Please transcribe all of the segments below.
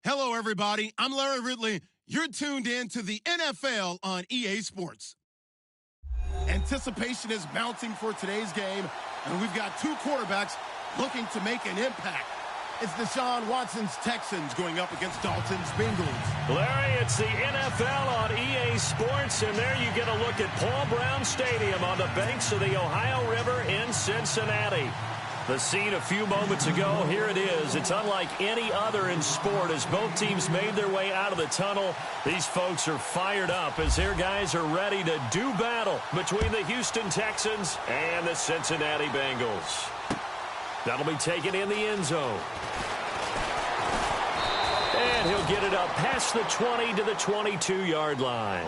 Hello, everybody. I'm Larry Ridley. You're tuned in to the NFL on EA Sports. Anticipation is mounting for today's game, and we've got two quarterbacks looking to make an impact. It's Deshaun Watson's Texans going up against Dalton's Bengals. Larry, it's the NFL on EA Sports, and there you get a look at Paul Brown Stadium on the banks of the Ohio River in Cincinnati. The scene a few moments ago, here it is. It's unlike any other in sport as both teams made their way out of the tunnel. These folks are fired up as their guys are ready to do battle between the Houston Texans and the Cincinnati Bengals. That'll be taken in the end zone. And he'll get it up past the 20 to the 22-yard line.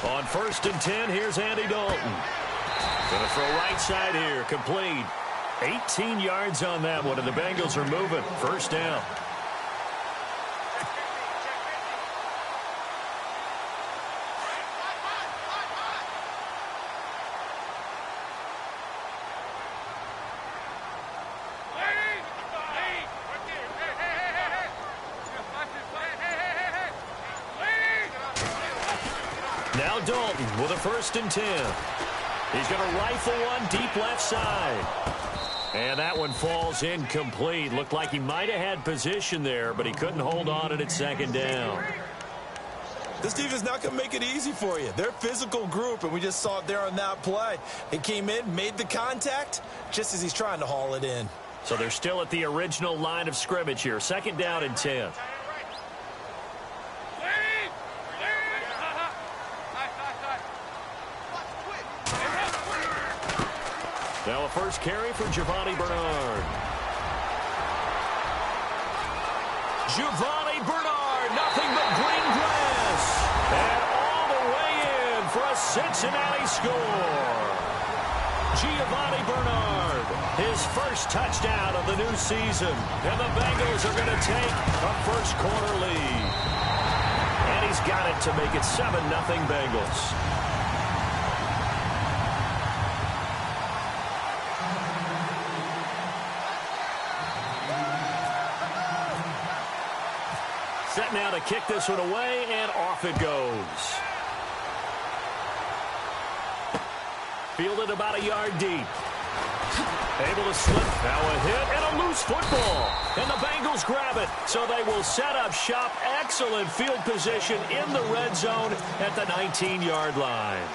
On 1st and 10, here's Andy Dalton. Going to throw right side here, complete. 18 yards on that one, and the Bengals are moving. First down. Now Dalton with a 1st and 10. He's going to rifle one deep left side. And that one falls incomplete. Looked like he might have had position there, but he couldn't hold on at 2nd down. This defense not going to make it easy for you. They're a physical group, and we just saw it there on that play. He came in, made the contact, just as he's trying to haul it in. So they're still at the original line of scrimmage here. 2nd down and 10. Now a first carry for Giovanni Bernard. Giovanni Bernard, nothing but green grass. And all the way in for a Cincinnati score. Giovanni Bernard, his first touchdown of the new season. And the Bengals are going to take a first quarter lead. And he's got it to make it 7-0 Bengals. Set now to kick this one away, and off it goes. Fielded about a yard deep. Able to slip. Now a hit and a loose football. And the Bengals grab it. So they will set up shop. Excellent field position in the red zone at the 19-yard line.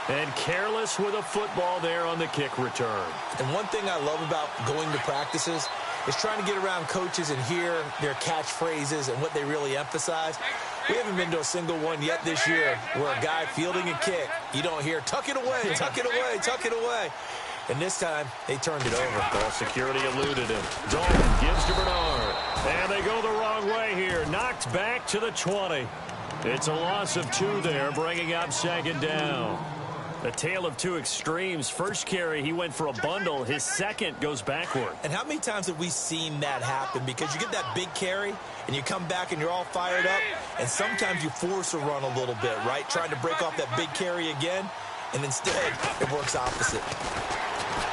And careless with a football there on the kick return. And one thing I love about going to practices is trying to get around coaches and hear their catchphrases and what they really emphasize. We haven't been to a single one yet this year where a guy fielding a kick, you don't hear, tuck it away, tuck it away, tuck it away. And this time, they turned it over. Ball security eluded him. Dalton gives to Bernard. And they go the wrong way here. Knocked back to the 20. It's a loss of 2 there, bringing up 2nd down. A tale of two extremes. First carry, he went for a bundle. His second goes backward. And how many times have we seen that happen? Because you get that big carry, and you come back and you're all fired up, and sometimes you force a run a little bit, right? Trying to break off that big carry again, and instead it works opposite.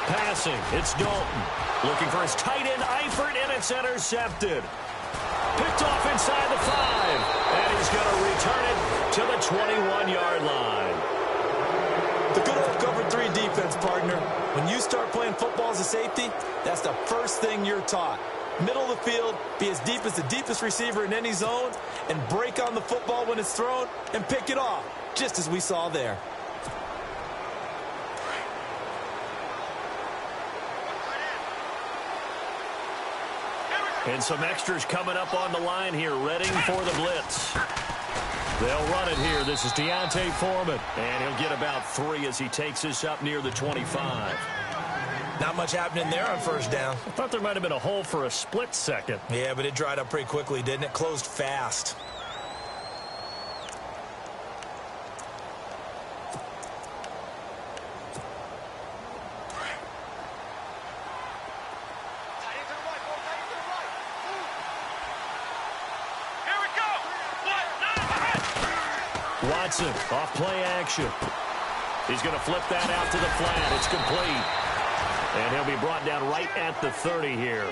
Passing, it's Dalton. Looking for his tight end, Eifert, and it's intercepted. Picked off inside the 5, and he's going to return it to the 21-yard line. The good old cover 3 defense, partner. When you start playing football as a safety, that's the first thing you're taught. Middle of the field, be as deep as the deepest receiver in any zone, and break on the football when it's thrown, and pick it off, just as we saw there. And some extras coming up on the line here, readying for the blitz. They'll run it here. This is Deontay Foreman. And he'll get about 3 as he takes this up near the 25. Not much happening there on first down. I thought there might have been a hole for a split second. Yeah, but it dried up pretty quickly, didn't it? Closed fast. Watson off play action. He's going to flip that out to the flat. It's complete. And he'll be brought down right at the 30 here.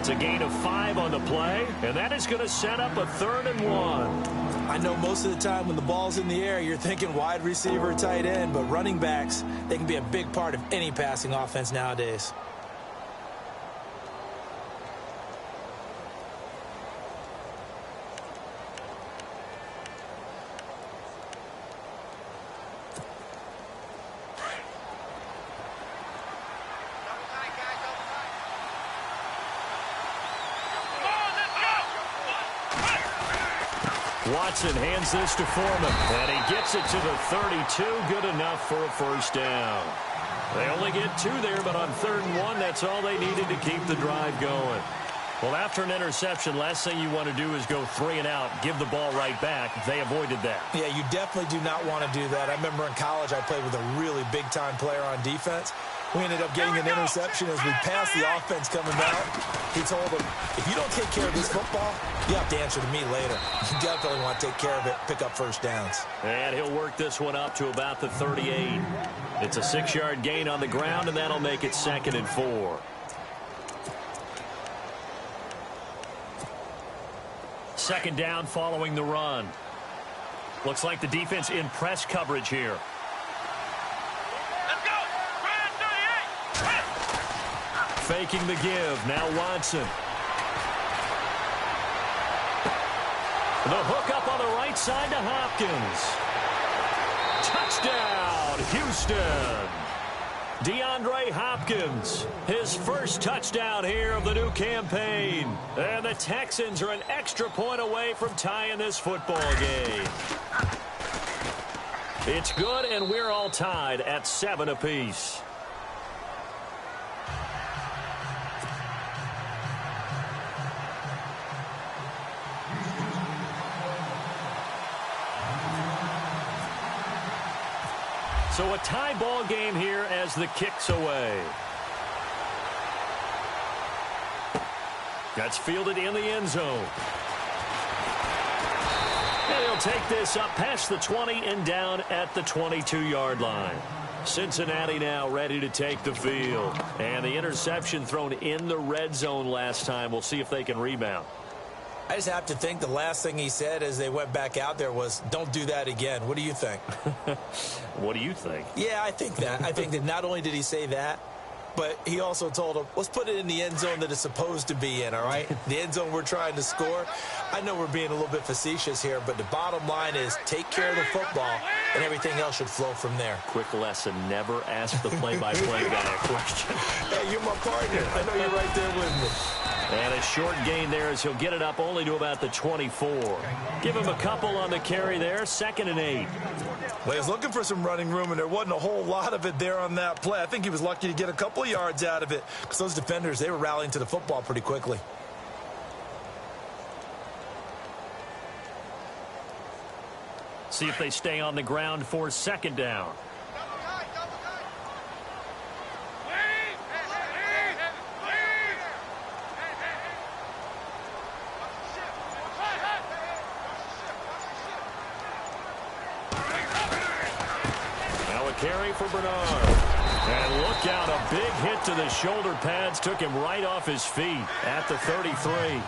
It's a gain of 5 on the play, and that is going to set up a 3rd and 1. I know most of the time when the ball's in the air, you're thinking wide receiver, tight end, but running backs, they can be a big part of any passing offense nowadays. Watson hands this to Foreman, and he gets it to the 32. Good enough for a first down. They only get 2 there, but on 3rd and 1, that's all they needed to keep the drive going. Well, after an interception, last thing you want to do is go 3 and out, give the ball right back. They avoided that. Yeah, you definitely do not want to do that. I remember in college I played with a really big-time player on defense. We ended up getting an interception as we passed the offense coming out. He told him, if you don't take care of this football, you have to answer to me later. You definitely want to take care of it, pick up first downs. And he'll work this one up to about the 38. It's a 6-yard gain on the ground, and that'll make it 2nd and 4. Second down following the run. Looks like the defense in press coverage here. Faking the give. Now Watson. The hook up on the right side to Hopkins. Touchdown, Houston. DeAndre Hopkins, his first touchdown here of the new campaign. And the Texans are an extra point away from tying this football game. It's good, and we're all tied at 7 apiece. So a tie ball game here as the kick's away. That's fielded in the end zone. And he'll take this up past the 20 and down at the 22-yard line. Cincinnati now ready to take the field. And the interception thrown in the red zone last time. We'll see if they can rebound. I just have to think the last thing he said as they went back out there was, don't do that again. What do you think? What do you think? Yeah, I think that. I think that not only did he say that, but he also told him, let's put it in the end zone that it's supposed to be in, all right? The end zone we're trying to score. I know we're being a little bit facetious here, but the bottom line is take care of the football, and everything else should flow from there. Quick lesson, never ask the play-by-play guy a question. Hey, you're my partner. I know you're right there with me. And a short gain there as he'll get it up only to about the 24. Give him a couple on the carry there, 2nd and 8. Well, he was looking for some running room, and there wasn't a whole lot of it there on that play. I think he was lucky to get a couple of yards out of it because those defenders, they were rallying to the football pretty quickly. See if they stay on the ground for 2nd down. Carry for Bernard. And look out, a big hit to the shoulder pads took him right off his feet at the 33.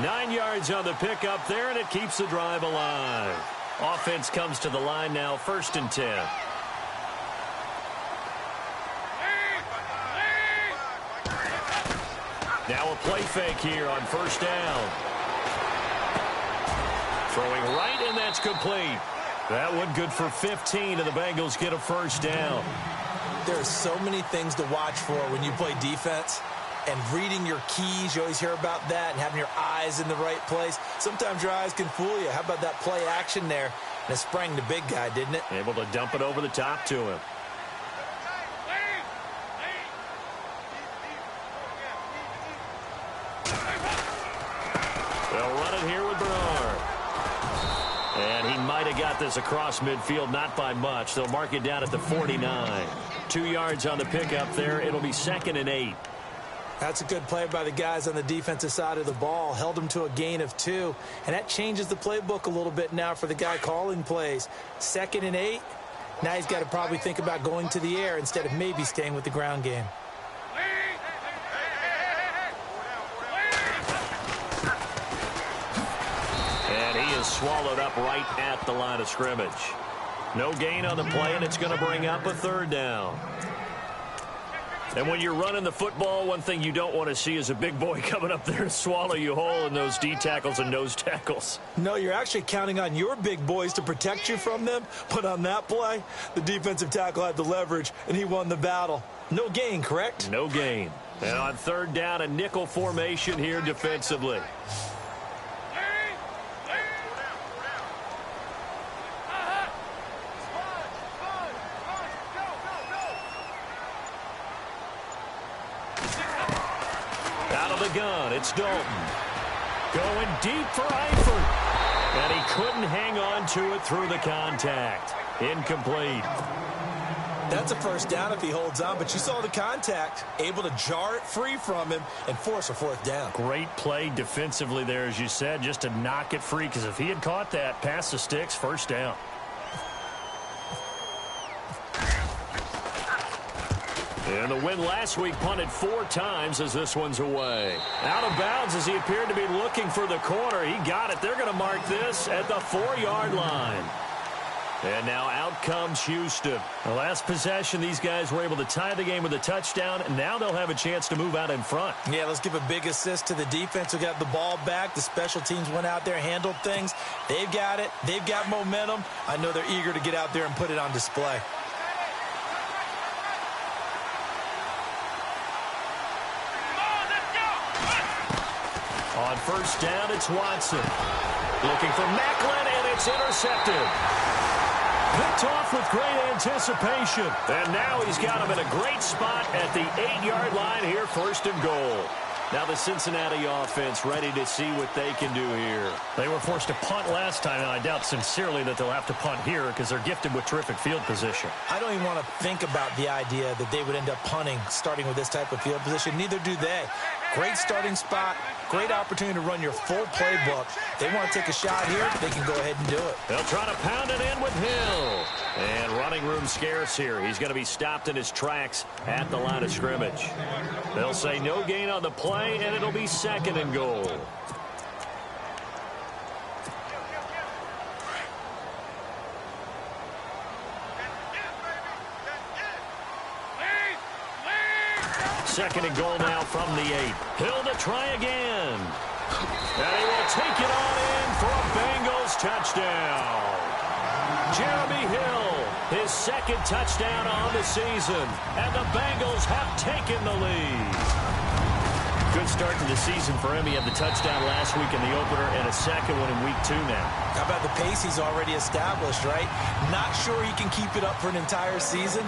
9 yards on the pickup there, and it keeps the drive alive. Offense comes to the line now, 1st and 10. Now a play fake here on 1st down. Throwing right, and that's complete. That one good for 15, and the Bengals get a 1st down. There are so many things to watch for when you play defense, and reading your keys. You always hear about that, and having your eyes in the right place. Sometimes your eyes can fool you. How about that play action there? And it sprang the big guy, didn't it? Able to dump it over the top to him. They'll run it here with Bernard. And he might have got this across midfield, not by much. They'll mark it down at the 49. 2 yards on the pickup there. It'll be 2nd and 8. That's a good play by the guys on the defensive side of the ball. Held them to a gain of 2. And that changes the playbook a little bit now for the guy calling plays. 2nd and 8. Now he's got to probably think about going to the air instead of maybe staying with the ground game. Swallowed up right at the line of scrimmage. No gain on the play, and it's going to bring up a 3rd down. And when you're running the football, one thing you don't want to see is a big boy coming up there and swallow you whole in those D tackles and nose tackles. No, you're actually counting on your big boys to protect you from them. But on that play, the defensive tackle had the leverage, and he won the battle. No gain, correct? No gain. And on 3rd down, a nickel formation here defensively. Gun. It's Dalton. Going deep for Eifert. And he couldn't hang on to it through the contact. Incomplete. That's a 1st down if he holds on, but you saw the contact. Able to jar it free from him and force a 4th down. Great play defensively there, as you said, just to knock it free, because if he had caught that, past the sticks, 1st down. And the win last week punted 4 times as this one's away. Out of bounds as he appeared to be looking for the corner. He got it. They're going to mark this at the 4-yard line. And now out comes Houston. The last possession, these guys were able to tie the game with a touchdown, and now they'll have a chance to move out in front. Yeah, let's give a big assist to the defense who got the ball back. The special teams went out there, handled things. They've got it. They've got momentum. I know they're eager to get out there and put it on display. On 1st down, it's Watson. Looking for Macklin, and it's intercepted. Picked off with great anticipation. And now he's got him in a great spot at the 8-yard line here, 1st and goal. Now the Cincinnati offense ready to see what they can do here. They were forced to punt last time, and I doubt sincerely that they'll have to punt here because they're gifted with terrific field position. I don't even want to think about the idea that they would end up punting starting with this type of field position. Neither do they. Great starting spot. Great opportunity to run your full playbook. They want to take a shot here, they can go ahead and do it. They'll try to pound it in with Hill. And running room scarce here. He's going to be stopped in his tracks at the line of scrimmage. They'll say no gain on the play, and it'll be 2nd and goal. Second and goal now from the 8. Hill to try again. And he will take it on in for a Bengals touchdown. Jeremy Hill, his 2nd touchdown on the season. And the Bengals have taken the lead. Good start to the season for him. He had the touchdown last week in the opener and a 2nd one in week 2 now. How about the pace he's already established, right? Not sure he can keep it up for an entire season,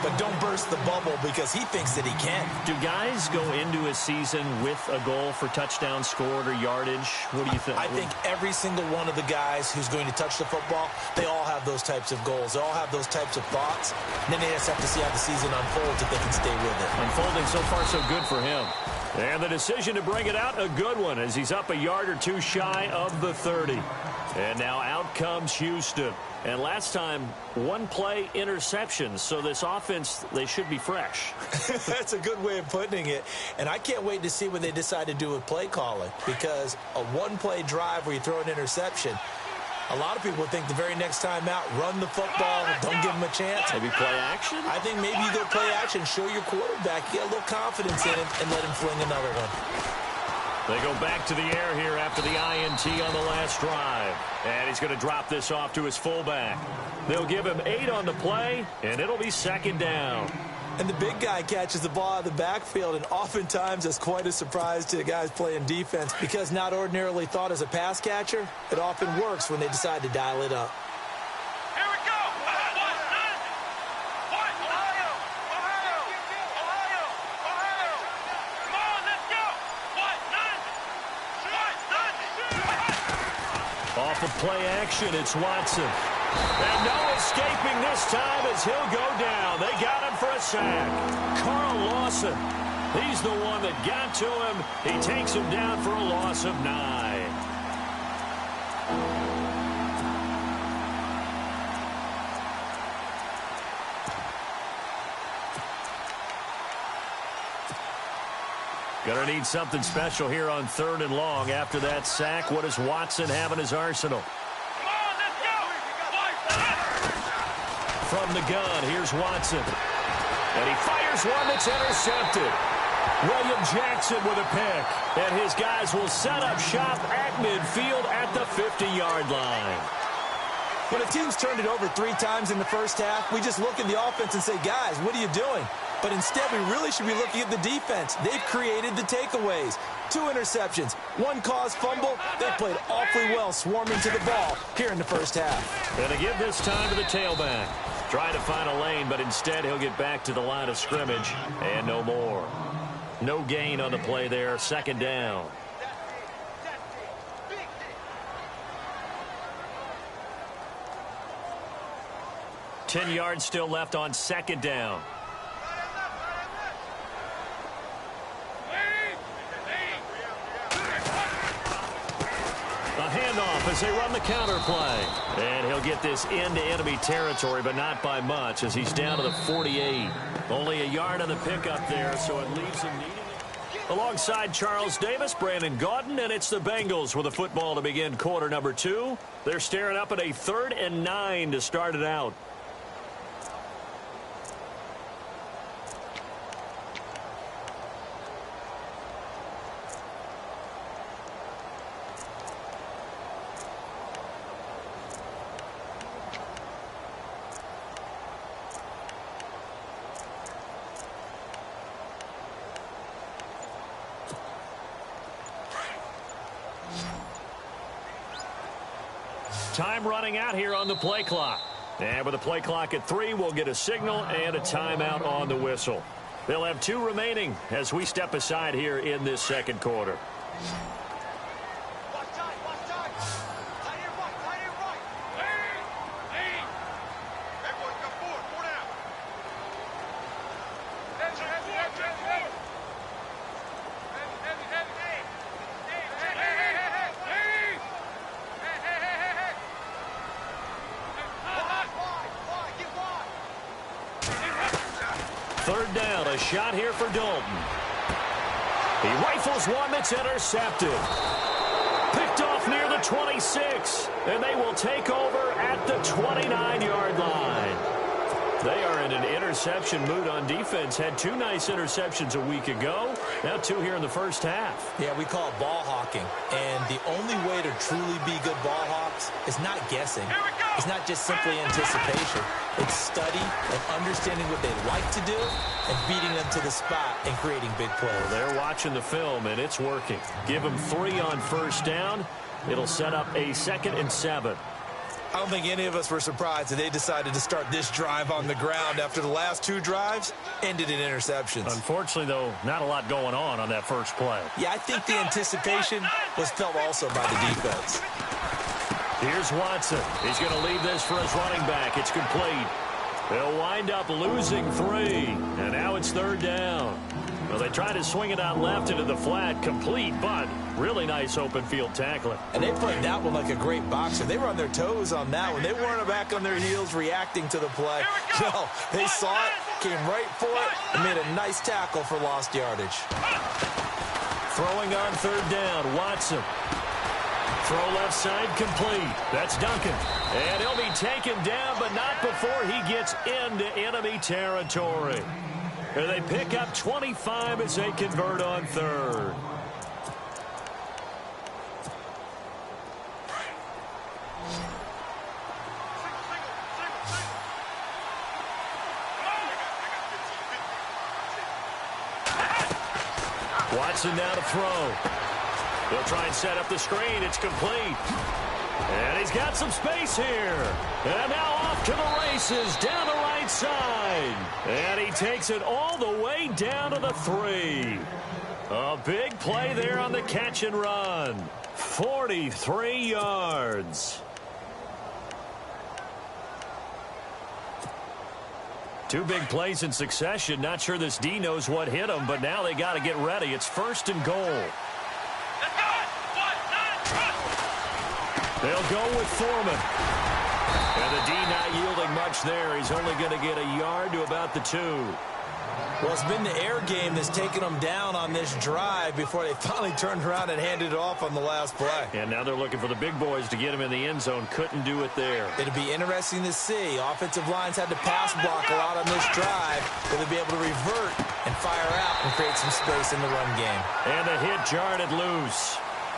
but don't burst the bubble because he thinks that he can. Do guys go into a season with a goal for touchdown scored or yardage? What do you think? I think every single one of the guys who's going to touch the football, they all have those types of goals. They all have those types of thoughts. And then they just have to see how the season unfolds if they can stay with it. Unfolding so far so good for him. And the decision to bring it out, a good one, as he's up a yard or 2 shy of the 30. And now out comes Houston. And last time, 1 play interception. So this offense, they should be fresh. That's a good way of putting it. And I can't wait to see what they decide to do with play calling. Because a 1-play drive where you throw an interception, a lot of people think the very next time out, run the football, don't give them a chance. Maybe play action? I think maybe you go play action, show your quarterback, get a little confidence in him, and let him fling another one. They go back to the air here after the INT on the last drive. And he's going to drop this off to his fullback. They'll give him 8 on the play, and it'll be 2nd down. And the big guy catches the ball out of the backfield, and oftentimes it's quite a surprise to the guys playing defense because not ordinarily thought as a pass catcher, it often works when they decide to dial it up. Here we go. Ohio. Come on, let's go. Off of play action, it's Watson. And no escaping this time as he'll go down. They got him for a sack. Carl Lawson, he's the one that got to him. He takes him down for a loss of 9. Gonna need something special here on 3rd and long. After that sack, what does Watson have in his arsenal? From the gun, here's Watson. And he fires one that's intercepted. William Jackson with a pick. And his guys will set up shop at midfield at the 50-yard line. When a team's turned it over 3 times in the first half, we just look at the offense and say, guys, what are you doing? But instead, we really should be looking at the defense. They've created the takeaways. 2 interceptions, 1 caused fumble. They played awfully well swarming to the ball here in the first half. And to give this time to the tailback. Trying to find a lane, but instead he'll get back to the line of scrimmage. And no more. No gain on the play there. 2nd down. Ten yards still left on 2nd down. A handoff as they run the counter play. And he'll get this into enemy territory, but not by much as he's down to the 48. Only a yard on the pickup there, so it leaves him needing it. Alongside Charles Davis, Brandon Gaudin, and it's the Bengals with the football to begin quarter number 2. They're staring up at a 3rd and 9 to start it out. Time running out here on the play clock. And with the play clock at 3, we'll get a signal and a timeout on the whistle. They'll have 2 remaining as we step aside here in this 2nd quarter. Third down, a shot here for Dalton. He rifles one that's intercepted. Picked off near the 26, and they will take over at the 29-yard line. They are in an interception mood on defense. Had 2 nice interceptions a week ago. Now 2 here in the first half. Yeah, we call it ball hawking. And the only way to truly be good ball hawks is not guessing. It's not just simply anticipation. It's study and understanding what they like to do and beating them to the spot and creating big plays. Well, they're watching the film, and it's working. Give them 3 on first down. It'll set up a 2nd and 7. I don't think any of us were surprised that they decided to start this drive on the ground after the last 2 drives ended in interceptions. Unfortunately, though, not a lot going on that first play. Yeah, I think the anticipation was felt also by the defense. Here's Watson. He's going to leave this for his running back. It's complete. They'll wind up losing 3, and now it's 3rd down. Well, they try to swing it out left into the flat, complete, but really nice open field tackling. And they played that one like a great boxer. They were on their toes on that one. They weren't back on their heels reacting to the play. No, they saw it, came right for it, and made a nice tackle for lost yardage. Throwing on 3rd down, Watson. Throw left side complete. That's Duncan. And he'll be taken down, but not before he gets into enemy territory. And they pick up 25 as they convert on 3rd. Jackson now to throw. He'll try and set up the screen. It's complete. And he's got some space here. And now off to the races down the right side. And he takes it all the way down to the 3. A big play there on the catch and run. 43 yards. Two big plays in succession. Not sure this D knows what hit him, but now they got to get ready. It's 1st and goal. They'll go with Foreman. And the D not yielding much there. He's only going to get a yard to about the 2. Well, it's been the air game that's taken them down on this drive before they finally turned around and handed it off on the last play. And now they're looking for the big boys to get him in the end zone. Couldn't do it there. It'll be interesting to see. Offensive lines had to pass block a lot on this drive. Will they be able to revert and fire out and create some space in the run game? And the hit jarred it loose.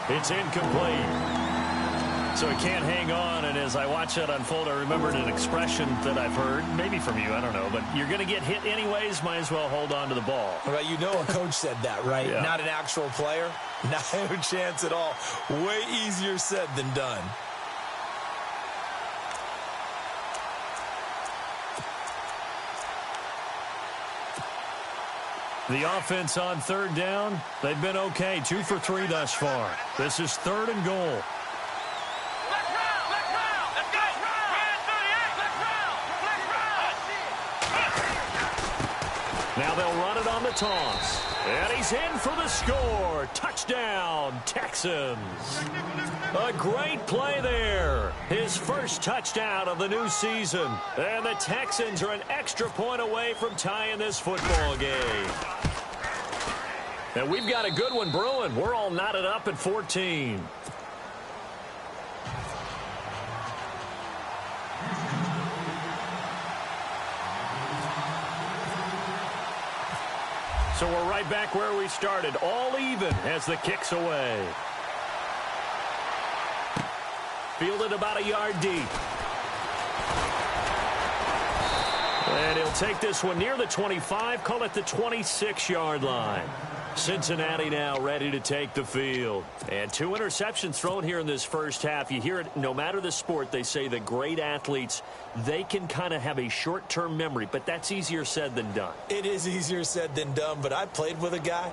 It's incomplete. So he can't hang on, and as I watch that unfold, I remembered an expression that I've heard, maybe from you, I don't know, but you're going to get hit anyways, might as well hold on to the ball. Right, you know a coach said that, right? Yeah. Not an actual player. Not a chance at all. Way easier said than done. The offense on 3rd down, they've been okay, 2 for 3 thus far. This is 3rd and goal. Now they'll run it on the toss. And he's in for the score. Touchdown, Texans. A great play there. His first touchdown of the new season. And the Texans are an extra point away from tying this football game. And we've got a good one brewing. We're all knotted up at 14. So we're right back where we started, all even as the kick's away. Fielded about a yard deep. And he'll take this one near the 25, call it the 26-yard line. Cincinnati now ready to take the field. And 2 interceptions thrown here in this first half. You hear it, no matter the sport, they say the great athletes, they can kind of have a short-term memory, but that's easier said than done. It is easier said than done, but I played with a guy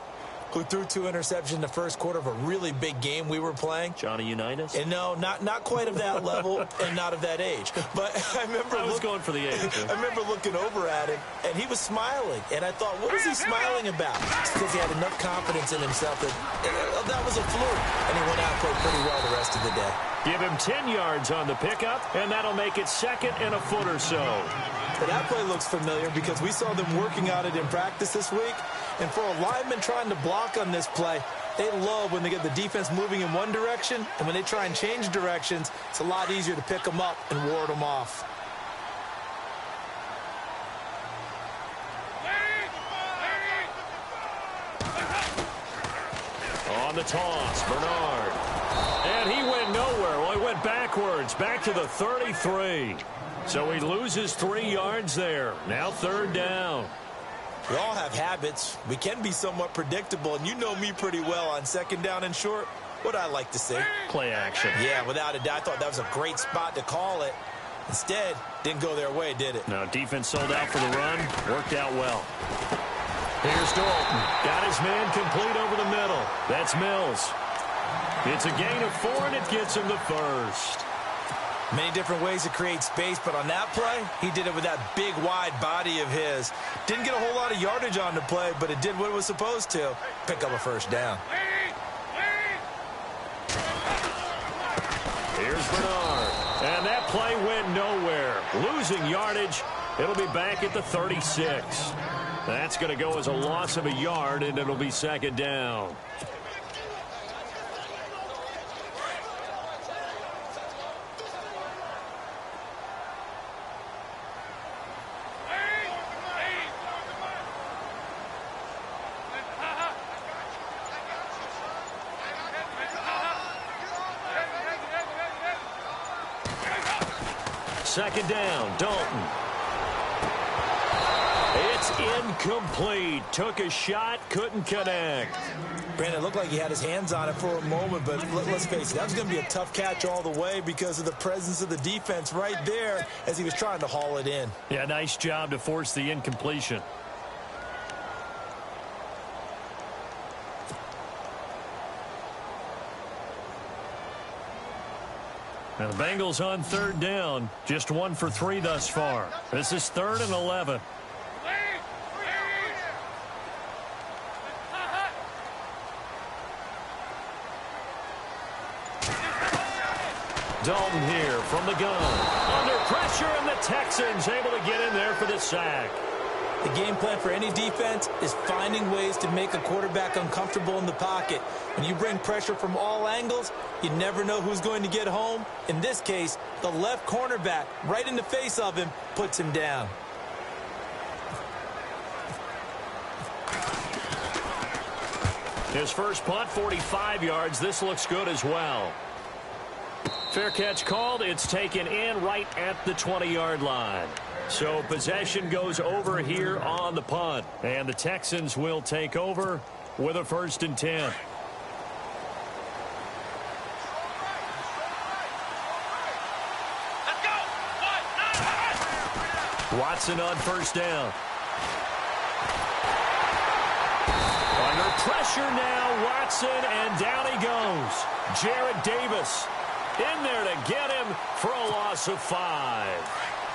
who threw 2 interceptions in the first quarter of a really big game we were playing. Johnny Unitas? And no, not quite of that level and not of that age. But I was going for the age. I remember looking over at him, and he was smiling. And I thought, what is he smiling about? It's because he had enough confidence in himself that was a fluke. And he went out and played pretty well the rest of the day. Give him 10 yards on the pickup, and that'll make it 2nd and a foot or so. But that play looks familiar because we saw them working on it in practice this week. And for a lineman trying to block on this play, they love when they get the defense moving in one direction. And when they try and change directions, it's a lot easier to pick them up and ward them off. On the toss, Bernard. And he went nowhere. Well, he went backwards, back to the 33. So he loses 3 yards there. Now 3rd down. We all have habits. We can be somewhat predictable, and you know me pretty well on 2nd down and short. What I like to see. Play action. Yeah, without a doubt. I thought that was a great spot to call it. Instead, didn't go their way, did it? No, defense sold out for the run. Worked out well. Here's Dalton. Got his man complete over the middle. That's Mills. It's a gain of 4, and it gets him the first. Many different ways to create space, but on that play, he did it with that big, wide body of his. Didn't get a whole lot of yardage on the play, but it did what it was supposed to. Pick up a 1st down. Here's Bernard. And that play went nowhere. Losing yardage. It'll be back at the 36. That's going to go as a loss of a yard, and it'll be 2nd down. Second down, Dalton. It's Incomplete. Took a shot, couldn't connect. Brandon, it looked like he had his hands on it for a moment, but let's face it, that was going to be a tough catch all the way because of the presence of the defense right there as he was trying to haul it in. Yeah, nice job to force the incompletion. And the Bengals on third down. Just 1 for 3 thus far. This is 3rd and 11. Dalton here from the gun. Under pressure, and the Texans able to get in there for the sack. The game plan for any defense is finding ways to make a quarterback uncomfortable in the pocket. When you bring pressure from all angles, you never know who's going to get home. In this case, the left cornerback, right in the face of him, puts him down. His first punt, 45 yards. This looks good as well. Fair catch called. It's taken in right at the 20-yard line. So possession goes over here on the punt. And the Texans will take over with a 1st and 10. Let's go. Watson on 1st down. Under pressure now, Watson, and down he goes. Jared Davis in there to get him for a loss of 5.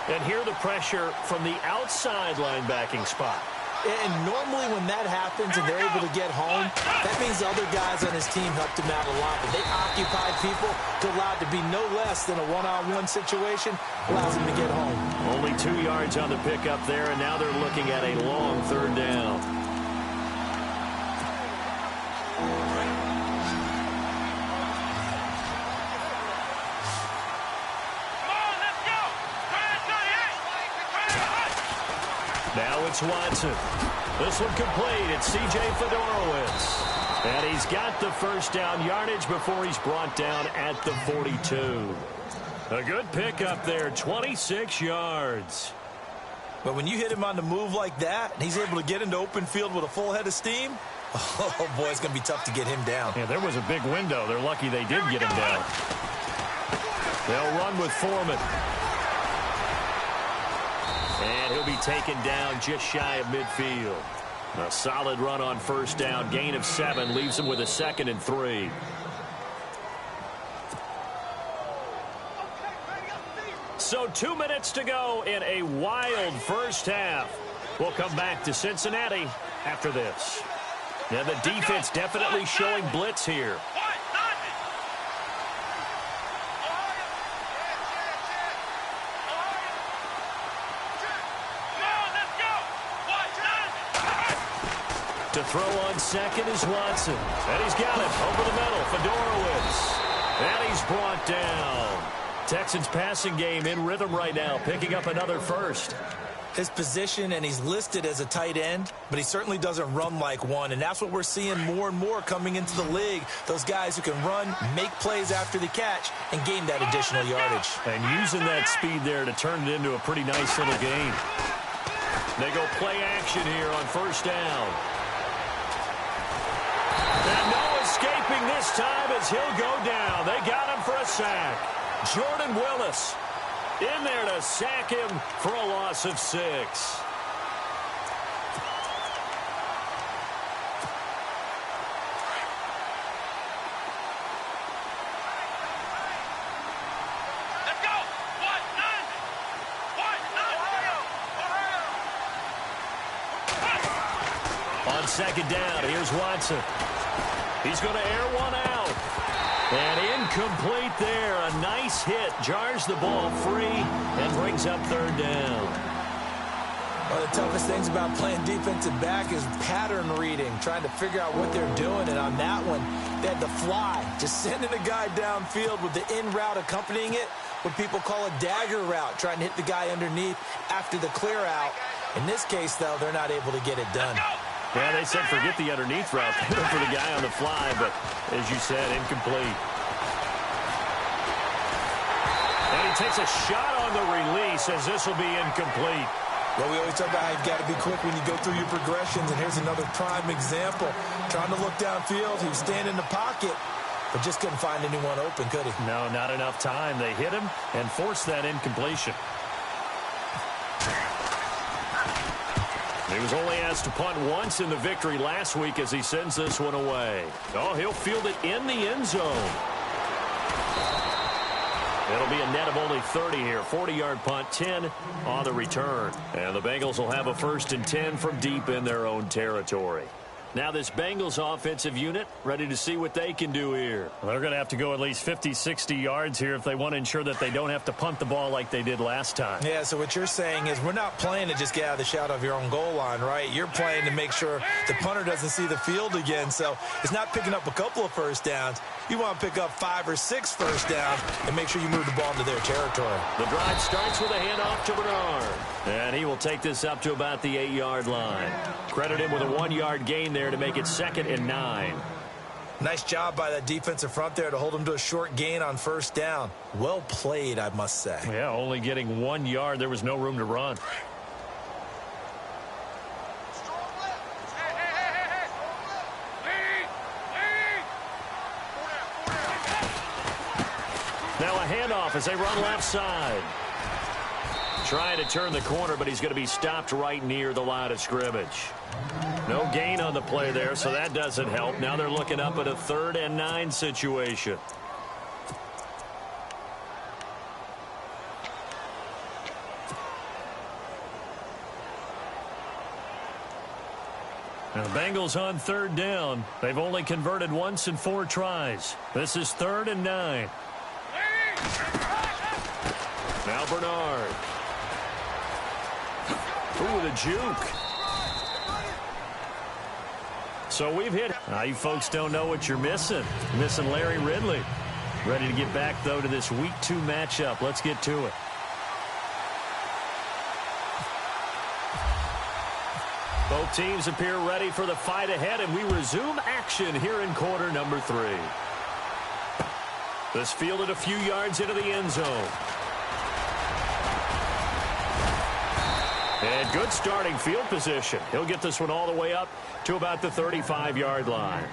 And here the pressure from the outside linebacking spot. And normally when that happens and they're able to get home, that means the other guys on his team helped him out a lot. But they occupied people to allow it to be no less than a one-on-one situation, allows him to get home. Only 2 yards on the pickup there, and now they're looking at a long 3rd down. Now it's Watson. This one complete. It's C.J. Fedorowicz. And he's got the 1st down yardage before he's brought down at the 42. A good pickup there, 26 yards. But when you hit him on the move like that, and he's able to get into open field with a full head of steam, oh, boy, it's going to be tough to get him down. Yeah, there was a big window. They're lucky they did get him down. They'll run with Foreman. And he'll be taken down just shy of midfield. A solid run on 1st down. Gain of 7 leaves him with a 2nd and 3. So 2 minutes to go in a wild first half. We'll come back to Cincinnati after this. Now the defense definitely showing blitz here. To throw on 2nd is Watson. And he's got it over the middle. Fedorowicz. And he's brought down. Texans passing game in rhythm right now, picking up another 1st. His position, and he's listed as a tight end, but he certainly doesn't run like one, and that's what we're seeing more and more coming into the league. Those guys who can run, make plays after the catch, and gain that additional yardage. And using that speed there to turn it into a pretty nice little game. They go play action here on 1st down. And no escaping this time as he'll go down. They got him for a sack. Jordan Willis in there to sack him for a loss of 6. Let's go. On 2nd down, here's Watson. He's going to air one out. And incomplete there. A nice hit. Jars the ball free and brings up 3rd down. One of the toughest things about playing defensive back is pattern reading, trying to figure out what they're doing. And on that one, they had to fly, just sending a guy downfield with the in route accompanying it, what people call a dagger route, trying to hit the guy underneath after the clear out. In this case, though, they're not able to get it done. Yeah, they said forget the underneath route for the guy on the fly, but as you said, incomplete. And he takes a shot on the release as this will be incomplete. Well, we always talk about how you've got to be quick when you go through your progressions, and here's another prime example. Trying to look downfield, he was standing in the pocket, but just couldn't find anyone open, could he? No, not enough time. They hit him and forced that incompletion. He was only asked to punt once in the victory last week as he sends this one away. Oh, he'll field it in the end zone. It'll be a net of only 30 here. 40-yard punt, 10 on the return. And the Bengals will have a 1st and 10 from deep in their own territory. Now this Bengals offensive unit ready to see what they can do here. Well, they're going to have to go at least 50, 60 yards here if they want to ensure that they don't have to punt the ball like they did last time. Yeah, so what you're saying is we're not playing to just get out of the shadow of your own goal line, right? You're playing to make sure the punter doesn't see the field again. So it's not picking up a couple of first downs. You want to pick up 5 or 6 first downs and make sure you move the ball into their territory. The drive starts with a handoff to Bernard. And he will take this up to about the 8-yard line. Credit him with a 1-yard gain there to make it 2nd and 9. Nice job by that defensive front there to hold him to a short gain on first down. Well played, I must say. Yeah, only getting 1 yard. There was no room to run. Now a handoff as they run left side. Trying to turn the corner, but he's going to be stopped right near the line of scrimmage. No gain on the play there, so that doesn't help. Now they're looking up at a 3rd and 9 situation. Now the Bengals on 3rd down. They've only converted once in 4 tries. This is 3rd and 9. Now Bernard. Ooh, the juke. So we've hit. Now you folks don't know what you're missing. You're missing Larry Ridley. Ready to get back, though, to this Week 2 matchup. Let's get to it. Both teams appear ready for the fight ahead, and we resume action here in quarter number 3. This fielded a few yards into the end zone. And good starting field position. He'll get this one all the way up to about the 35-yard line.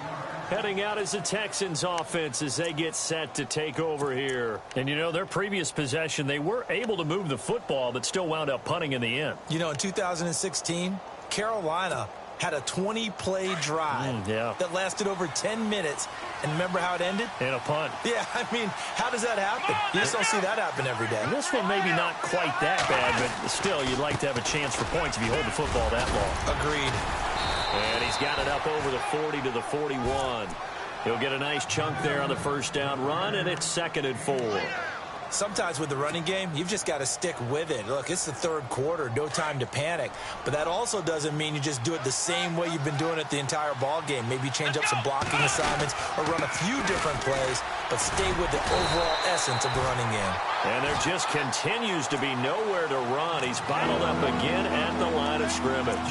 Heading out as the Texans offense as they get set to take over here. And, you know, their previous possession, they were able to move the football, but still wound up punting in the end. You know, in 2016, Carolina had a 20-play drive that lasted over 10 minutes. And remember how it ended? In a punt. Yeah, I mean, how does that happen? You just don't see that happen every day. This one maybe not quite that bad, but still, you'd like to have a chance for points if you hold the football that long. Agreed. And he's got it up over the 40 to the 41. He'll get a nice chunk there on the first down run, and it's 2nd and 4. Sometimes with the running game, you've just got to stick with it. Look, it's the 3rd quarter, no time to panic. But that also doesn't mean you just do it the same way you've been doing it the entire ball game. Maybe change up some blocking assignments or run a few different plays, but stay with the overall essence of the running game. And there just continues to be nowhere to run. He's bottled up again at the line of scrimmage.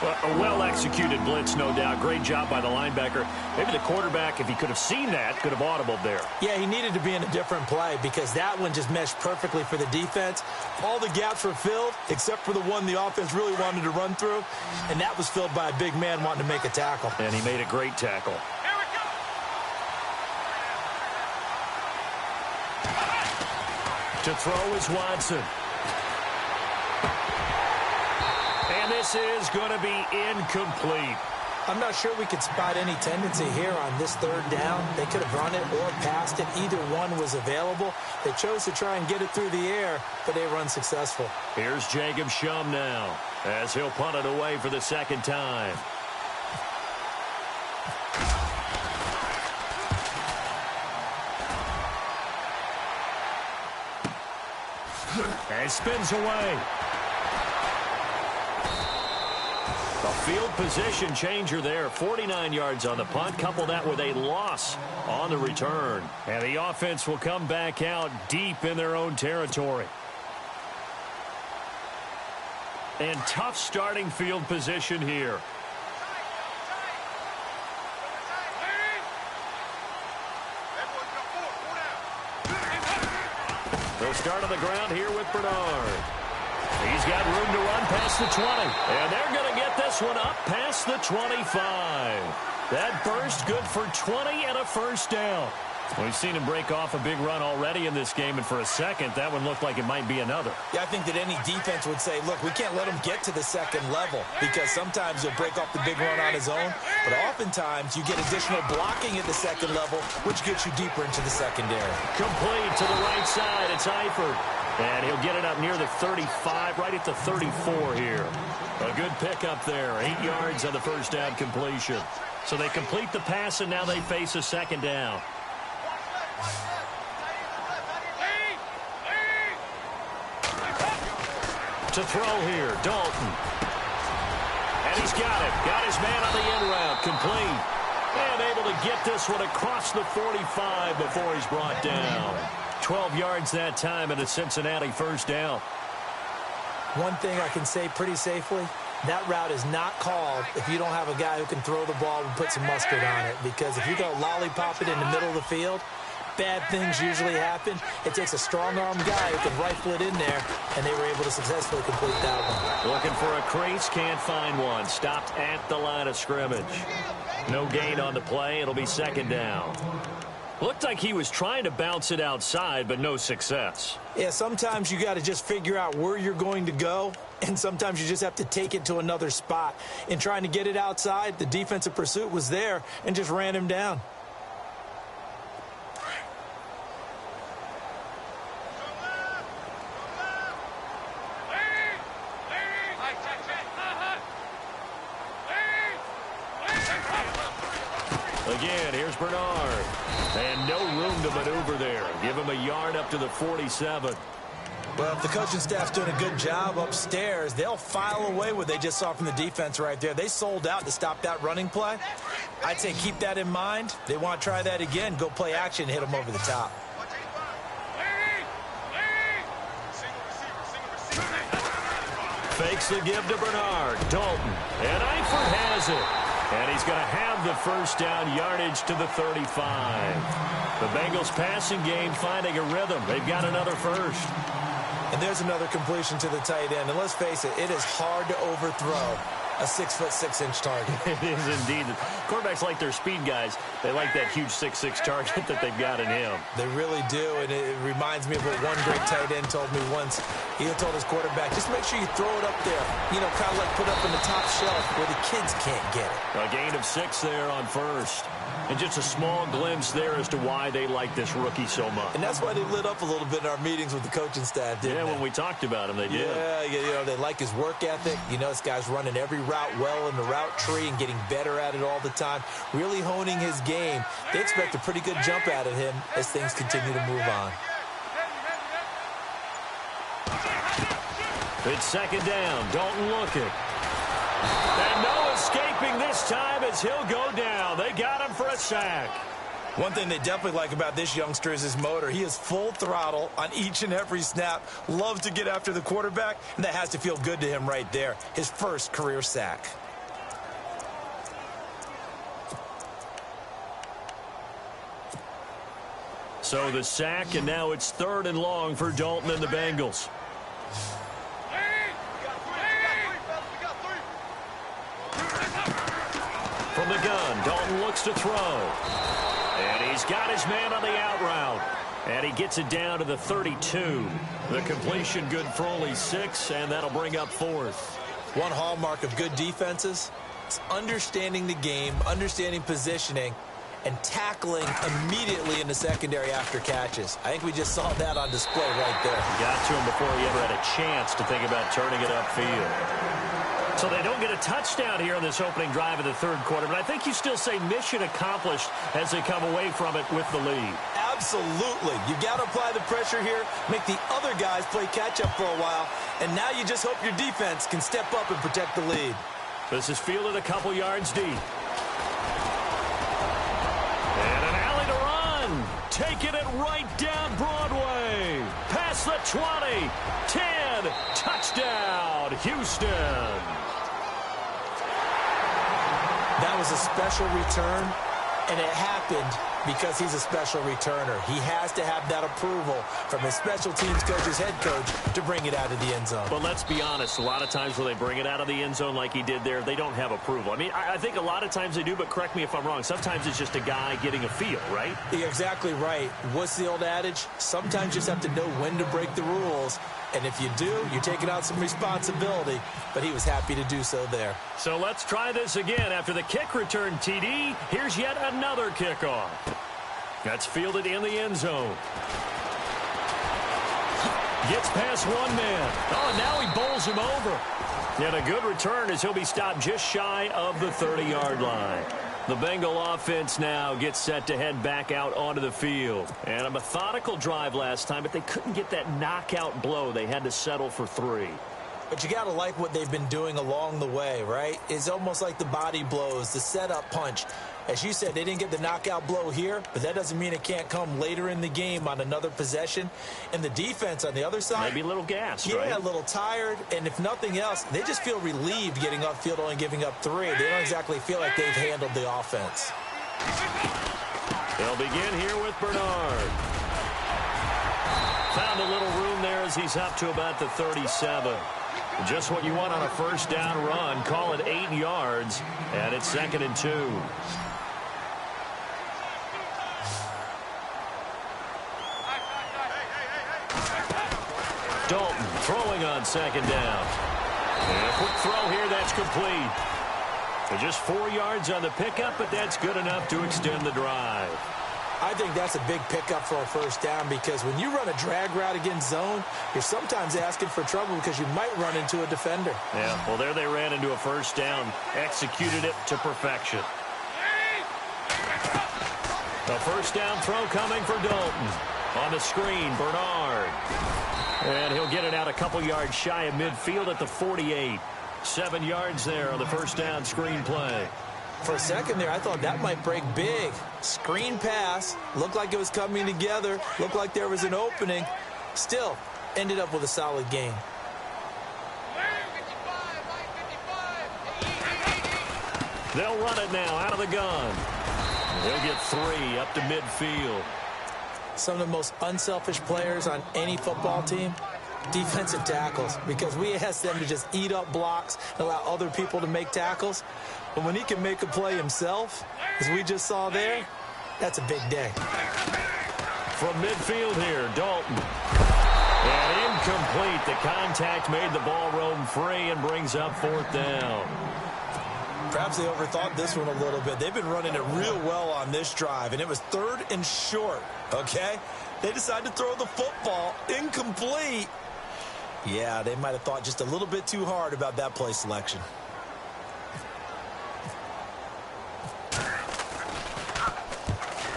Well, a well-executed blitz, no doubt. Great job by the linebacker. Maybe the quarterback, if he could have seen that, could have audibled there. Yeah, he needed to be in a different play because that one just meshed perfectly for the defense. All the gaps were filled except for the one the offense really wanted to run through, and that was filled by a big man wanting to make a tackle. And he made a great tackle. To throw is Watson. And this is going to be incomplete. I'm not sure we could spot any tendency here on this 3rd down. They could have run it or passed it. Either one was available. They chose to try and get it through the air, but they were unsuccessful. Here's Jacob Shum now as he'll punt it away for the 2nd time. And spins away. A field position changer there. 49 yards on the punt. Couple that with a loss on the return. And the offense will come back out deep in their own territory. And tough starting field position here. They'll start on the ground here with Bernard. He's got room to run past the 20. And they're going to get this one up past the 25. That burst good for 20 and a first down. We've seen him break off a big run already in this game, and for a second, that one looked like it might be another. Yeah, I think that any defense would say, look, we can't let him get to the second level because sometimes he'll break off the big run on his own, but oftentimes you get additional blocking at the second level, which gets you deeper into the secondary. Complete to the right side. It's Eifert. And he'll get it up near the 35, right at the 34 here. A good pickup there. 8 yards on the first down completion. So they complete the pass, and now they face a second down. To throw here, Dalton. And he's got it. Got his man on the end route. Complete. And able to get this one across the 45 before he's brought down. 12 yards that time and a Cincinnati first down. One thing I can say pretty safely, that route is not called if you don't have a guy who can throw the ball and put some mustard on it. Because if you're going to lollipop it in the middle of the field, bad things usually happen. It takes a strong-armed guy who can rifle it in there, and they were able to successfully complete that one. Looking for a crease, can't find one. Stopped at the line of scrimmage. No gain on the play. It'll be second down. Looked like he was trying to bounce it outside, but no success. Yeah, sometimes you got to just figure out where you're going to go, and sometimes you just have to take it to another spot. In trying to get it outside, the defensive pursuit was there and just ran him down. Again, here's Bernard. And no room to maneuver there. Give him a yard up to the 47. Well, if the coaching staff's doing a good job upstairs, they'll file away what they just saw from the defense right there. They sold out to stop that running play. I'd say keep that in mind. They want to try that again. Go play action and hit them over the top. Fakes the give to Bernard. Dalton. And Eifert has it. And he's going to have the first down, yardage to the 35. The Bengals passing game finding a rhythm. They've got another first. And there's another completion to the tight end. And let's face it, it is hard to overthrow a 6'6" target. It is indeed. Quarterbacks like their speed guys. They like that huge 6'6" target that they've got in him. They really do, and it reminds me of what one great tight end told me once. He told his quarterback, just make sure you throw it up there, you know, kind of like put up in the top shelf where the kids can't get it. A gain of 6 there on first. And just a small glimpse there as to why they like this rookie so much. And that's why they lit up a little bit in our meetings with the coaching staff, didn't they? When we talked about him, they did. Yeah, you know, they like his work ethic. You know, this guy's running every route well in the route tree and getting better at it all the time, really honing his game. They expect a pretty good jump out of him as things continue to move on. It's second down. Dalton looking. And no escaping this time as he'll go down. They got him for a sack. One thing they definitely like about this youngster is his motor. He is full throttle on each and every snap. Loves to get after the quarterback, and that has to feel good to him right there. His first career sack. So the sack, and now it's 3rd and long for Dalton and the Bengals. From the gun, Dalton looks to throw. And he's got his man on the out route. And he gets it down to the 32. The completion good for only 6, and that'll bring up 4th. One hallmark of good defenses is understanding the game, understanding positioning, and tackling immediately in the secondary after catches. I think we just saw that on display right there. Got to him before he ever had a chance to think about turning it upfield. So they don't get a touchdown here in this opening drive of the 3rd quarter, but I think you still say mission accomplished as they come away from it with the lead. Absolutely. You got to apply the pressure here, make the other guys play catch-up for a while, and now you just hope your defense can step up and protect the lead. This is fielded a couple yards deep. And an alley to run. Taking it right down Broadway. Past the 20. 10. Touchdown, Houston. That was a special return, And it happened because he's a special returner. He has to have that approval from his special teams coach, his head coach, to bring it out of the end zone. But let's be honest, a lot of times when they bring it out of the end zone like he did there, they don't have approval. I mean, I think a lot of times they do, but correct me if I'm wrong. Sometimes it's just a guy getting a feel, right? You're exactly right. What's the old adage? Sometimes you just have to know when to break the rules. And if you do, you're taking on some responsibility. But he was happy to do so there. So let's try this again. After the kick return TD, here's yet another kickoff. That's fielded in the end zone. Gets past one man. Oh, and now he bowls him over. And a good return as he'll be stopped just shy of the 30-yard line. The Bengal offense now gets set to head back out onto the field. And a methodical drive last time, but they couldn't get that knockout blow. They had to settle for 3. But you got to like what they've been doing along the way, right? It's almost like the body blows, the setup punch. As you said, they didn't get the knockout blow here, but that doesn't mean it can't come later in the game on another possession. And the defense on the other side, maybe a little gassed, right? Yeah, a little tired. And if nothing else, they just feel relieved getting upfield only giving up 3. They don't exactly feel like they've handled the offense. They'll begin here with Bernard. Found a little room there as he's up to about the 37. Just what you want on a first down run. Call it 8 yards, and it's 2nd and 2. Dalton throwing on 2nd down. And a quick throw here, that's complete. So just 4 yards on the pickup, but that's good enough to extend the drive. I think that's a big pickup for a first down because when you run a drag route against zone, you're sometimes asking for trouble because you might run into a defender. Yeah, well, there they ran into a first down, executed it to perfection. The first down throw coming for Dalton. On the screen, Bernard. And he'll get it out a couple yards shy of midfield at the 48. 7 yards there on the first down screen play. For a second there, I thought that might break big. Screen pass. Looked like it was coming together. Looked like there was an opening. Still, ended up with a solid gain. They'll run it now out of the gun. They'll get 3 up to midfield. Some of the most unselfish players on any football team, defensive tackles, because we ask them to just eat up blocks and allow other people to make tackles. But when he can make a play himself, as we just saw there, that's a big day. From midfield here, Dalton. And incomplete. The contact made the ball roam free and brings up 4th down. Perhaps they overthought this one a little bit. They've been running it real well on this drive, and it was 3rd and short, okay? They decided to throw the football incomplete. Yeah, they might have thought just a little bit too hard about that play selection.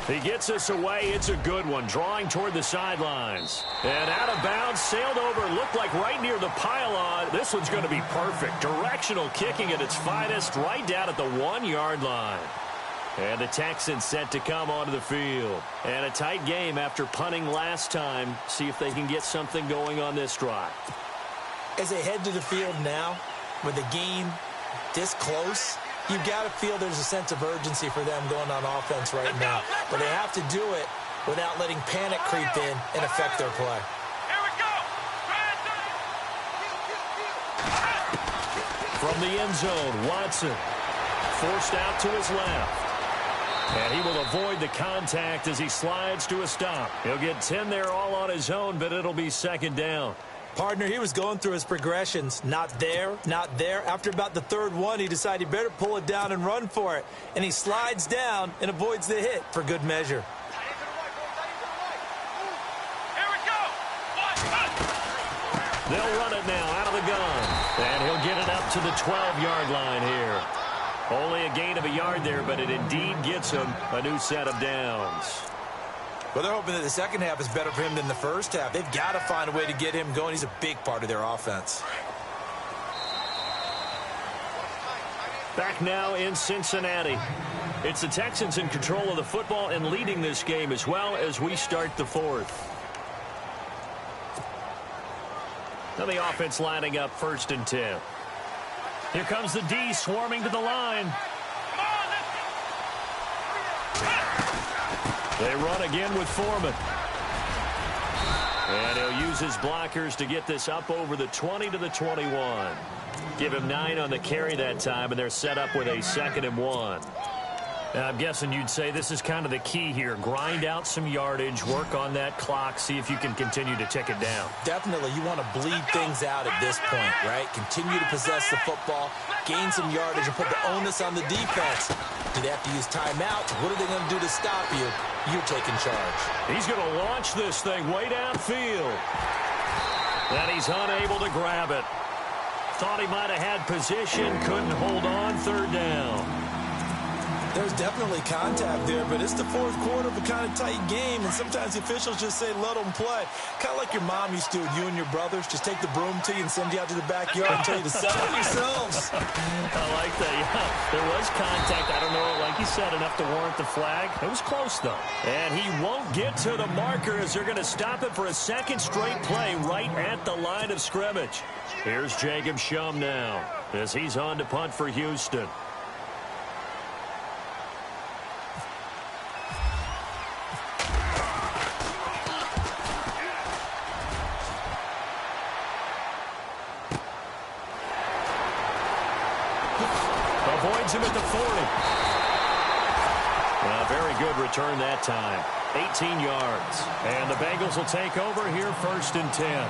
He gets us away. It's a good one. Drawing toward the sidelines. And out of bounds, sailed over, looked like right near the pylon. This one's going to be perfect. Directional kicking at its finest, right down at the 1-yard line. And the Texans set to come onto the field. And a tight game after punting last time. See if they can get something going on this drive. As they head to the field now, with the game this close, you've got to feel there's a sense of urgency for them going on offense right now. But they have to do it without letting panic creep in and affect their play. Here we go. From the end zone, Watson forced out to his left. And he will avoid the contact as he slides to a stop. He'll get 10 there all on his own, but it'll be 2nd down. Partner, he was going through his progressions. Not there, not there. After about the 3rd one, he decided he better pull it down and run for it. And he slides down and avoids the hit for good measure. Here we go. They'll run it now out of the gun. And he'll get it up to the 12-yard line here. Only a gain of a yard there, but it indeed gets him a new set of downs. Well, they're hoping that the second half is better for him than the first half. They've got to find a way to get him going. He's a big part of their offense. Back now in Cincinnati. It's the Texans in control of the football and leading this game as well as we start the 4th. Now the offense lining up 1st and 10. Here comes the D swarming to the line. Come on, let's go. They run again with Foreman. And he'll use his blockers to get this up over the 20 to the 21. Give him 9 on the carry that time, and they're set up with a 2nd and 1. Now, I'm guessing you'd say this is kind of the key here. Grind out some yardage, work on that clock, see if you can continue to tick it down. Definitely. You want to bleed things out at this point, right? Continue to possess the football, gain some yardage, and put the onus on the defense. Do they have to use timeout? What are they going to do to stop you? You're taking charge. He's going to launch this thing way downfield. And he's unable to grab it. Thought he might have had position, couldn't hold on, 3rd down. There's definitely contact there, but it's the 4th quarter of a kind of tight game, and sometimes the officials just say, let them play. Kind of like your mom used to with you and your brothers. Just take the broom to you and send you out to the backyard and tell you to settle yourselves. I like that, yeah. There was contact. I don't know, like you said, enough to warrant the flag. It was close, though. And he won't get to the marker as they're going to stop it for a 2nd straight play right at the line of scrimmage. Here's Jacob Shum now as he's on to punt for Houston. Avoids him at the 40. Very good return that time. 18 yards. And the Bengals will take over here 1st and 10.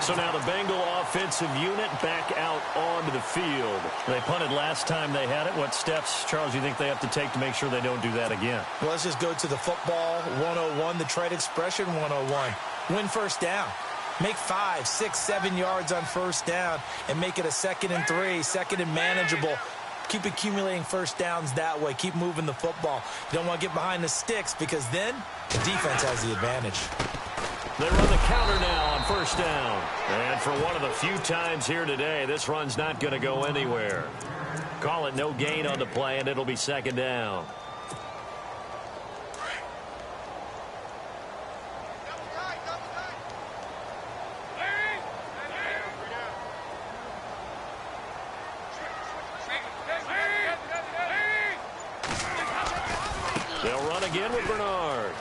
So now the Bengal offensive unit back out onto the field. They punted last time they had it. What steps, Charles, do you think they have to take to make sure they don't do that again? Well, let's just go to the football 101, the trade expression 101. Win 1st down. Make 5, 6, 7 yards on 1st down and make it a 2nd and 3, 2nd and manageable. Keep accumulating 1st downs that way. Keep moving the football. You don't want to get behind the sticks because then the defense has the advantage. They run the counter now on 1st down. And for one of the few times here today, this run's not going to go anywhere. Call it no gain on the play, and it'll be 2nd down. They'll run again with Bernard.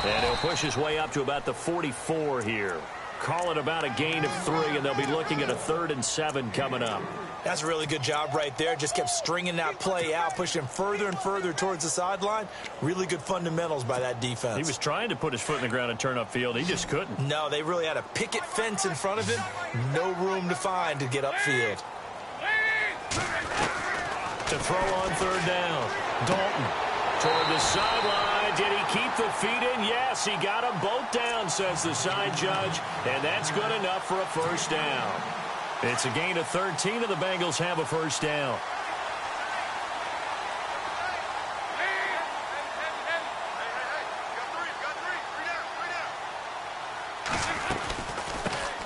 And he'll push his way up to about the 44 here. Call it about a gain of 3, and they'll be looking at a 3rd and 7 coming up. That's a really good job right there. Just kept stringing that play out, pushing further and further towards the sideline. Really good fundamentals by that defense. He was trying to put his foot in the ground and turn upfield. He just couldn't. No, they really had a picket fence in front of him. No room to find to get upfield. To throw on 3rd down. Dalton toward the sideline. Did he keep the feet in? Yes, he got them both down, says the side judge. And that's good enough for a 1st down. It's a gain of 13, and the Bengals have a 1st down.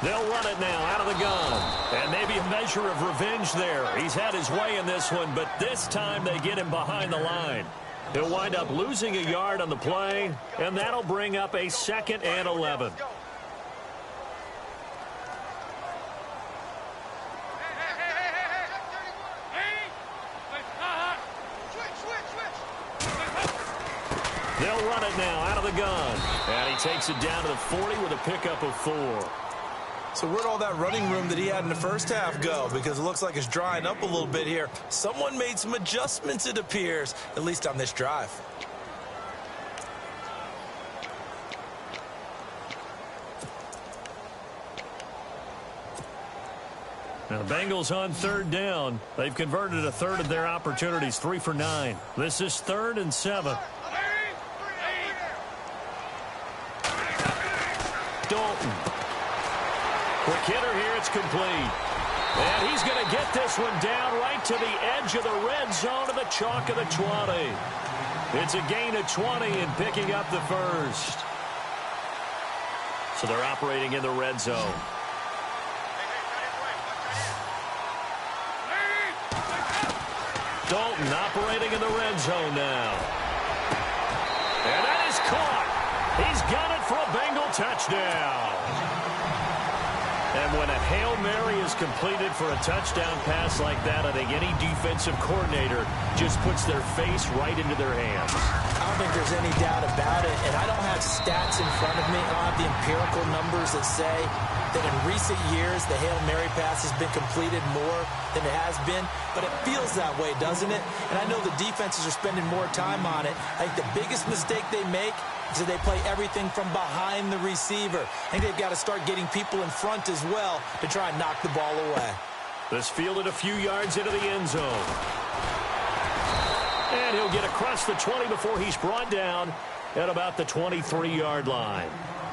They'll run it now out of the gun. And maybe a measure of revenge there. He's had his way in this one, but this time they get him behind the line. He'll wind up losing a yard on the play, and that'll bring up a 2nd and 11. They'll run it now out of the gun. And he takes it down to the 40 with a pickup of 4. So where'd all that running room that he had in the 1st half go? Because it looks like it's drying up a little bit here. Someone made some adjustments, it appears, at least on this drive. Now the Bengals on 3rd down. They've converted a 1/3 of their opportunities, 3 for 9. This is 3rd and 7. Dalton. Quick hitter here, it's complete. And he's going to get this one down right to the edge of the red zone to the chalk of the 20. It's a gain of 20 and picking up the 1st. So they're operating in the red zone. Dalton operating in the red zone now. And that is caught. He's got it for a Bengal touchdown. And when a Hail Mary is completed for a touchdown pass like that, I think any defensive coordinator just puts their face right into their hands. I don't think there's any doubt about it. And I don't have stats in front of me. I don't have the empirical numbers that say that in recent years the Hail Mary pass has been completed more than it has been. But it feels that way, doesn't it? And I know the defenses are spending more time on it. I think the biggest mistake they make is that they play everything from behind the receiver. I think they've got to start getting people in front as well to try and knock the ball away. This fielded a few yards into the end zone. And he'll get across the 20 before he's brought down at about the 23-yard line.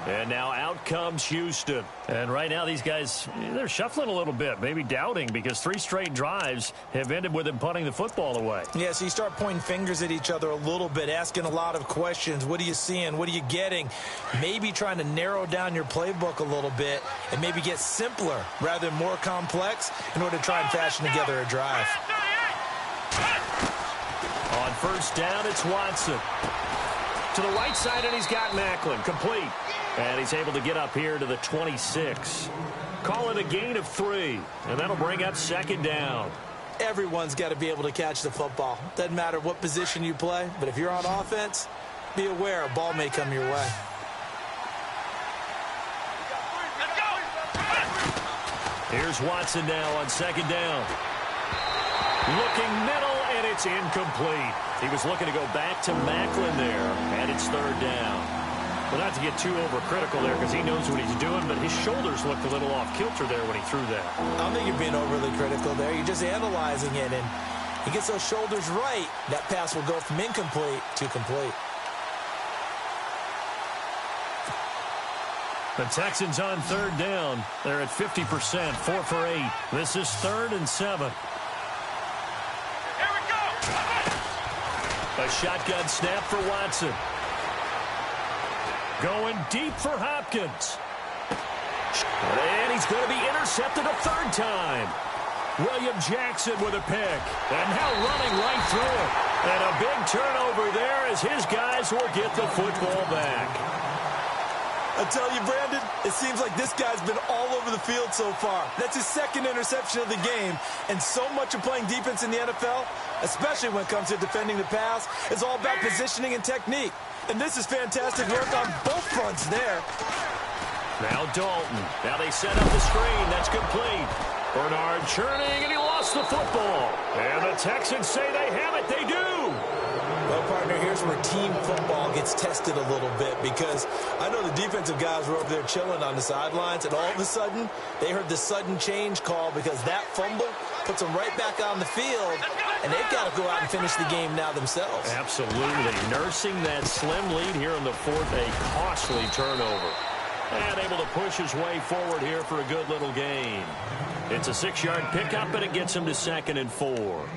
And now out comes Houston. And right now these guys, they're shuffling a little bit, maybe doubting, because 3 straight drives have ended with them punting the football away. Yeah, so you start pointing fingers at each other a little bit, asking a lot of questions. What are you seeing? What are you getting? Maybe trying to narrow down your playbook a little bit and maybe get simpler rather than more complex in order to try and fashion together a drive. On first down, it's Watson. To the right side, and he's got Macklin. Complete. And he's able to get up here to the 26. Call it a gain of 3. And that'll bring up second down. Everyone's got to be able to catch the football. Doesn't matter what position you play, but if you're on offense, be aware a ball may come your way. Here's Watson now on second down. Looking middle, and it's incomplete. He was looking to go back to Macklin there, and it's third down. Well, not to get too overcritical there because he knows what he's doing, but his shoulders looked a little off kilter there when he threw that. I don't think you're being overly critical there. You're just analyzing it, and he gets those shoulders right. That pass will go from incomplete to complete. The Texans on third down. They're at 50%, 4 for 8. This is 3rd and 7. Here we go. A shotgun snap for Watson. Going deep for Hopkins. And he's going to be intercepted a 3rd time. William Jackson with a pick. And now running right through it. And a big turnover there as his guys will get the football back. I tell you, Brandon, it seems like this guy's been all over the field so far. That's his 2nd interception of the game. And so much of playing defense in the NFL, especially when it comes to defending the pass, is all about positioning and technique. And this is fantastic work on both fronts there. Now Dalton. Now they set up the screen. That's complete. Bernard churning, and he lost the football. And the Texans say they have it. They do. Well, partner, here's where team football gets tested a little bit, because I know the defensive guys were over there chilling on the sidelines, and all of a sudden, they heard the sudden change call because that fumble puts them right back on the field, and they've got to go out and finish the game now themselves. Absolutely. Nursing that slim lead here in the 4th, a costly turnover. And able to push his way forward here for a good little gain. It's a 6-yard pickup, and it gets him to 2nd and 4.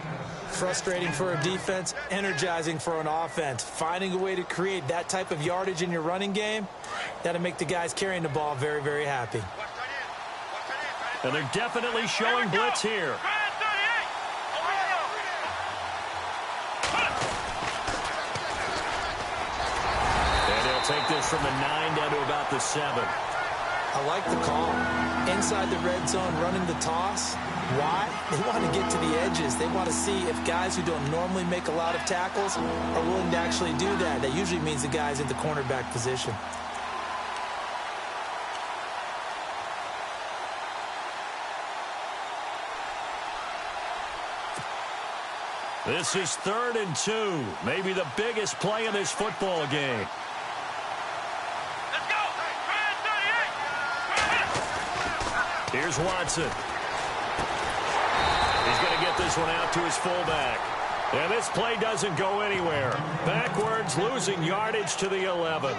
Frustrating for a defense, energizing for an offense. Finding a way to create that type of yardage in your running game, that'll make the guys carrying the ball very, very happy. And they're definitely showing blitz here. And he'll take this from the 9 down to about the 7. I like the call. Inside the red zone, running the toss. Why? They want to get to the edges. They want to see if guys who don't normally make a lot of tackles are willing to actually do that. That usually means the guys in the cornerback position. This is 3rd and 2. Maybe the biggest play in this football game. Let's go. Here's Watson. He's going to get this one out to his fullback. And this play doesn't go anywhere. Backwards, losing yardage to the 11.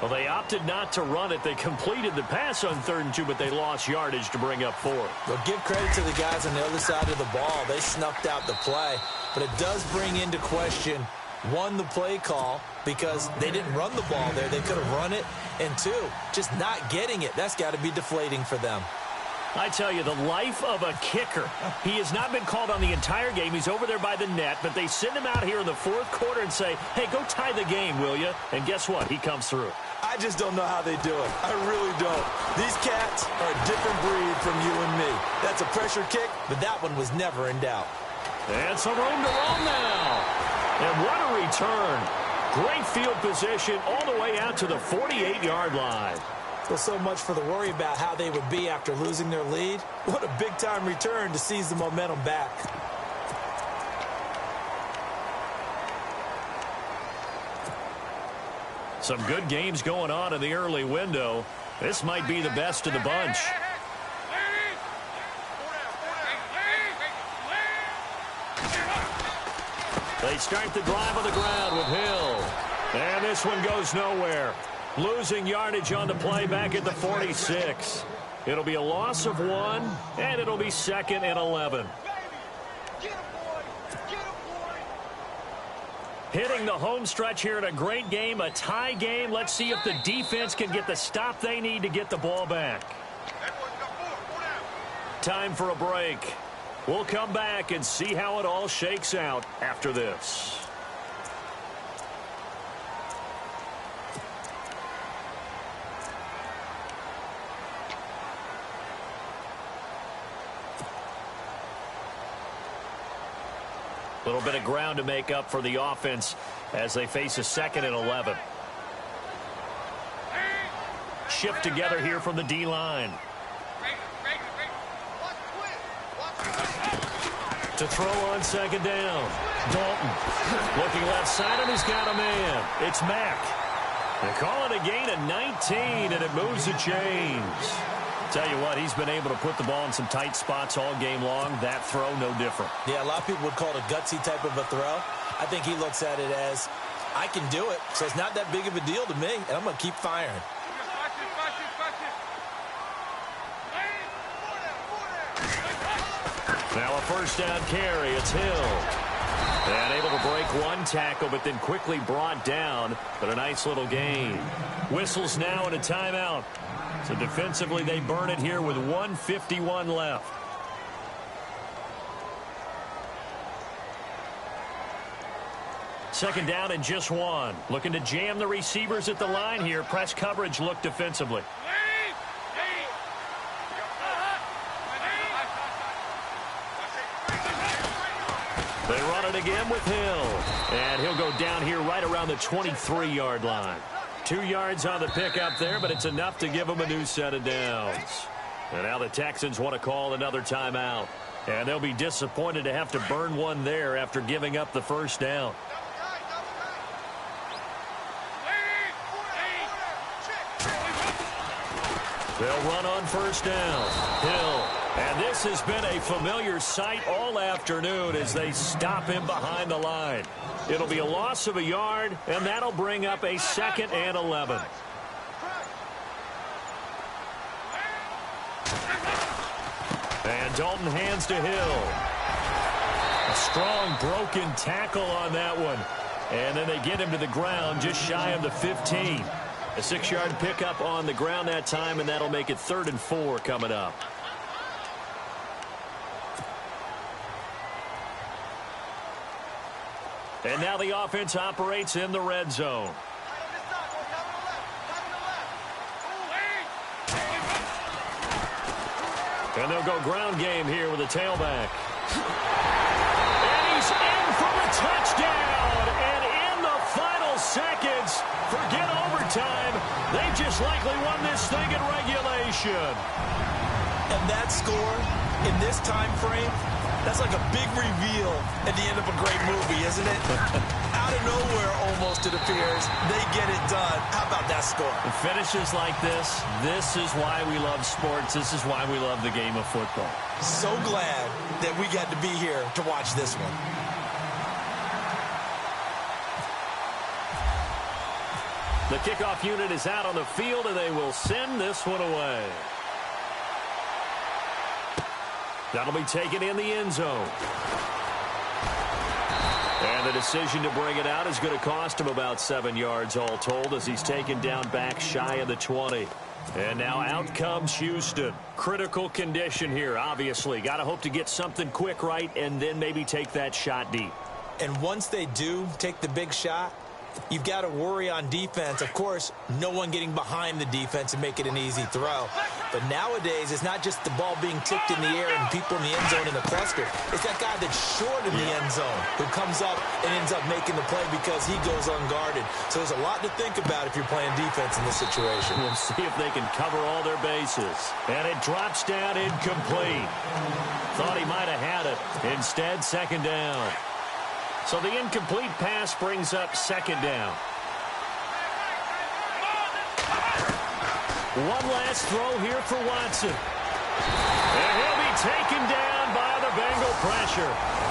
Well, they opted not to run it. They completed the pass on 3rd and 2, but they lost yardage to bring up 4th. Well, give credit to the guys on the other side of the ball. They snuffed out the play. But it does bring into question, 1, the play call, because they didn't run the ball there. They could have run it. And 2, just not getting it. That's got to be deflating for them. I tell you, the life of a kicker. He has not been called on the entire game. He's over there by the net, but they send him out here in the 4th quarter and say, hey, go tie the game, will you? And guess what? He comes through. I just don't know how they do it. I really don't. These cats are a different breed from you and me. That's a pressure kick, but that one was never in doubt. And some room to roam now. And what a return. Great field position all the way out to the 48-yard line. Well, so much for the worry about how they would be after losing their lead. What a big-time return to seize the momentum back. Some good games going on in the early window. This might be the best of the bunch. They start the drive on the ground with Hill. And this one goes nowhere. Losing yardage on the play back at the 46. It'll be a loss of 1, and it'll be 2nd and 11. Hitting the home stretch here in a great game, a tie game. Let's see if the defense can get the stop they need to get the ball back. Time for a break. We'll come back and see how it all shakes out after this. A little bit of ground to make up for the offense as they face a 2nd and 11. Shift together here from the D-line. To throw on 2nd down. Dalton looking left side, and he's got a man. It's Mack. They call it a gain of 19, and it moves the chains. Tell you what, he's been able to put the ball in some tight spots all game long. That throw, no different. Yeah, a lot of people would call it a gutsy type of a throw. I think he looks at it as, I can do it, so it's not that big of a deal to me, and I'm going to keep firing. Now a first down carry. It's Hill. And able to break one tackle, but then quickly brought down. But a nice little gain. Whistles now and a timeout. So defensively, they burn it here with 1:51 left. Second down and just 1. Looking to jam the receivers at the line here. Press coverage look defensively. They run it again with Hill. And he'll go down here right around the 23-yard line. 2 yards on the pickup there, but it's enough to give them a new set of downs. And now the Texans want to call another timeout. And they'll be disappointed to have to burn one there after giving up the first down. They'll run on first down. Hill. And this has been a familiar sight all afternoon as they stop him behind the line. It'll be a loss of a yard, and that'll bring up a 2nd and 11. And Dalton hands to Hill. A strong broken tackle on that one. And then they get him to the ground just shy of the 15. A 6-yard pickup on the ground that time, and that'll make it 3rd and 4 coming up. And now the offense operates in the red zone. And they'll go ground game here with a tailback. And he's in for a touchdown. And in the final seconds, forget overtime. They just likely won this thing in regulation. And that score in this time frame, that's like a big reveal at the end of a great movie, isn't it? Out of nowhere, almost, it appears. They get it done. How about that score? It finishes like this. This is why we love sports. This is why we love the game of football. So glad that we got to be here to watch this one. The kickoff unit is out on the field, and they will send this one away. That'll be taken in the end zone. And the decision to bring it out is going to cost him about 7 yards all told as he's taken down back shy of the 20. And now out comes Houston. Critical condition here, obviously. Got to hope to get something quick right and then maybe take that shot deep. And once they do take the big shot, you've got to worry on defense. Of course, no one getting behind the defense and make it an easy throw. But nowadays, it's not just the ball being tipped in the air and people in the end zone in the cluster. It's that guy that's short in the end zone who comes up and ends up making the play because he goes unguarded. So there's a lot to think about if you're playing defense in this situation. We'll see if they can cover all their bases. And it drops down incomplete. Thought he might have had it. Instead, second down. So the incomplete pass brings up second down. One last throw here for Watson. And he'll be taken down by the Bengal pressure.